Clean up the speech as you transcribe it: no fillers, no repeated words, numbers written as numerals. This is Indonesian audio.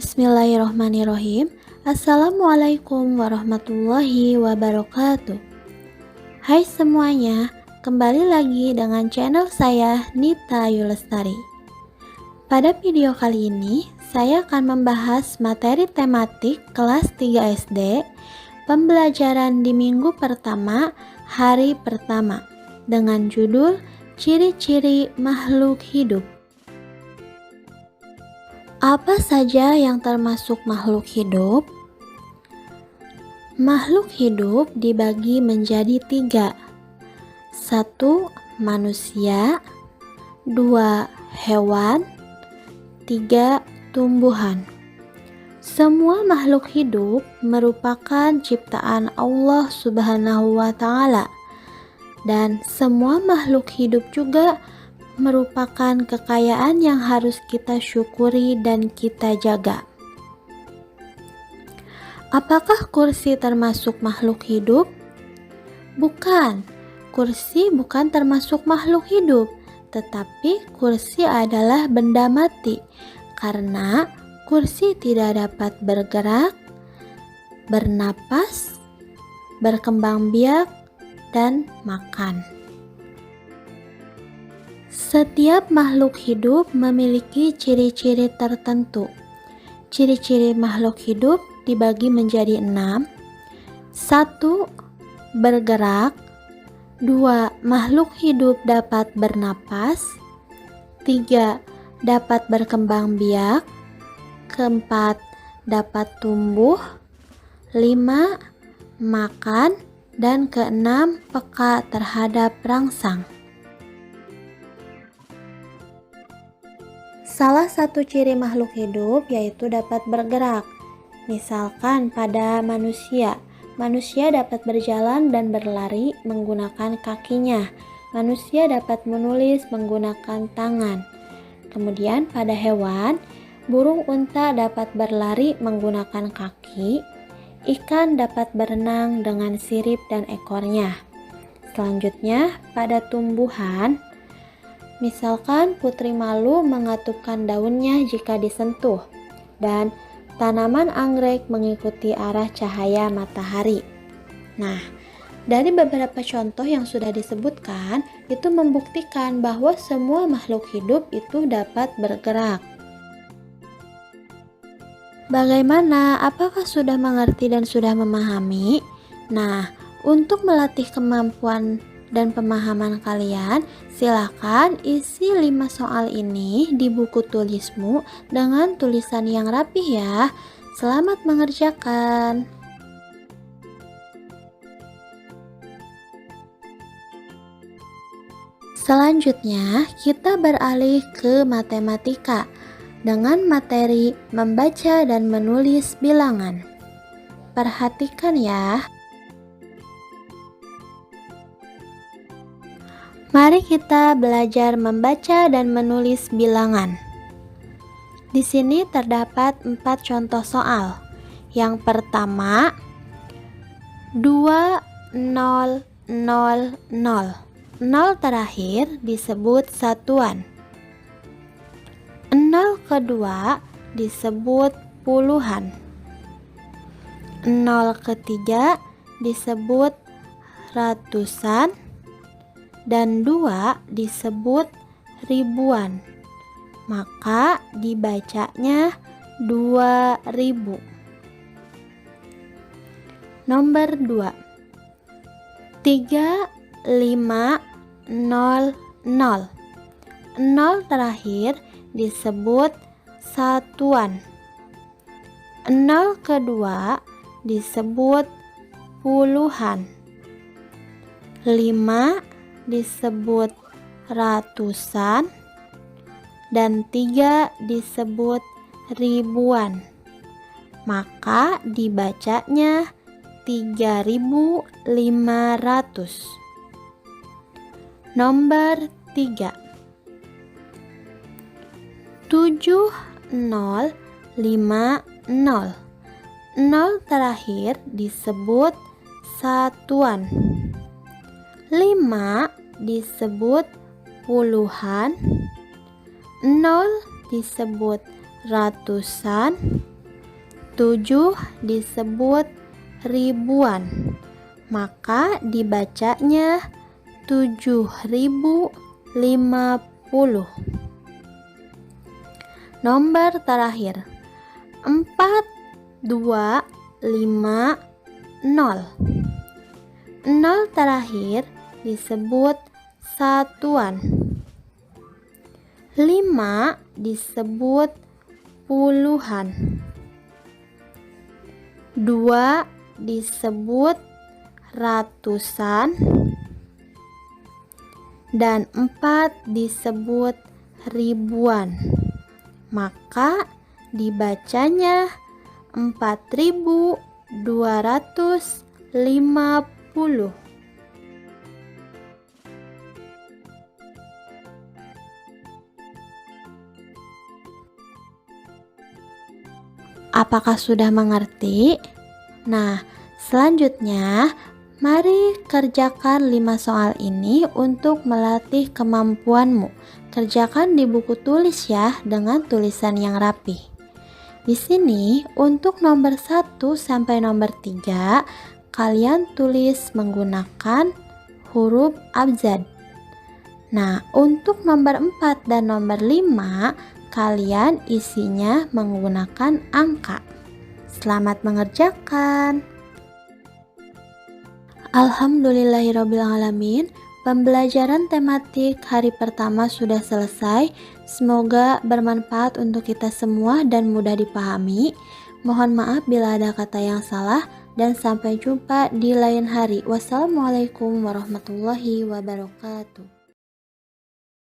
Bismillahirrohmanirrohim. Assalamualaikum warahmatullahi wabarakatuh. Hai semuanya, kembali lagi dengan channel saya Nita Yulestari. Pada video kali ini, saya akan membahas materi tematik kelas 3 SD, pembelajaran di minggu pertama, hari pertama, dengan judul Ciri-ciri makhluk hidup. Apa saja yang termasuk makhluk hidup? Makhluk hidup dibagi menjadi 3. 1. Manusia, 2. Hewan, 3. Tumbuhan. Semua makhluk hidup merupakan ciptaan Allah Subhanahu wa Ta'ala, dan semua makhluk hidup juga merupakan kekayaan yang harus kita syukuri dan kita jaga. Apakah kursi termasuk makhluk hidup? Bukan, kursi bukan termasuk makhluk hidup, tetapi kursi adalah benda mati karena kursi tidak dapat bergerak, bernapas, berkembang biak, dan makan. Setiap makhluk hidup memiliki ciri-ciri tertentu. Ciri-ciri makhluk hidup dibagi menjadi 6. 1. Bergerak. 2. Makhluk hidup dapat bernapas. 3. Dapat berkembang biak. 4. Dapat tumbuh. 5. Makan. Dan 6. Peka terhadap rangsang. Salah satu ciri makhluk hidup yaitu dapat bergerak. Misalkan pada manusia, manusia dapat berjalan dan berlari menggunakan kakinya. Manusia dapat menulis menggunakan tangan. Kemudian pada hewan, burung unta dapat berlari menggunakan kaki. Ikan dapat berenang dengan sirip dan ekornya. Selanjutnya pada tumbuhan, misalkan putri malu mengatupkan daunnya jika disentuh, dan tanaman anggrek mengikuti arah cahaya matahari. Nah, dari beberapa contoh yang sudah disebutkan, itu membuktikan bahwa semua makhluk hidup itu dapat bergerak. Bagaimana? Apakah sudah mengerti dan sudah memahami? Nah, untuk melatih kemampuan dan pemahaman kalian, silakan isi 5 soal ini di buku tulismu dengan tulisan yang rapih ya. Selamat mengerjakan. Selanjutnya, kita beralih ke matematika dengan materi membaca dan menulis bilangan. Perhatikan ya. Mari kita belajar membaca dan menulis bilangan. Di sini terdapat 4 contoh soal. Yang pertama, 2, 0, 0, 0. 0 terakhir disebut satuan. 0 kedua disebut puluhan. 0 ketiga disebut ratusan. Dan 2 disebut ribuan, maka dibacanya 2000. Nomor 2, 3, 5, 0, 0. 0 terakhir disebut satuan. 0 kedua disebut puluhan. 5 disebut ratusan, dan 3 disebut ribuan, maka dibacanya 3500. Nomor 3, 7050. 0 terakhir disebut satuan. 5 disebut puluhan. 0 disebut ratusan. 7 disebut ribuan. Maka dibacanya 7050. Nomor terakhir 4250. 0 terakhir disebut satuan. 5 disebut puluhan. 2 disebut ratusan. Dan 4 disebut ribuan. Maka dibacanya 4250. Apakah sudah mengerti? Nah, selanjutnya mari kerjakan 5 soal ini untuk melatih kemampuanmu. Kerjakan di buku tulis ya, dengan tulisan yang rapi. Di sini untuk nomor 1 sampai nomor 3 kalian tulis menggunakan huruf abjad. Nah, untuk nomor 4 dan nomor 5 kalian isinya menggunakan angka. Selamat mengerjakan. Alhamdulillahirrabbilalamin. Pembelajaran tematik hari pertama sudah selesai. Semoga bermanfaat untuk kita semua dan mudah dipahami. Mohon maaf bila ada kata yang salah dan sampai jumpa di lain hari. Wassalamualaikum warahmatullahi wabarakatuh.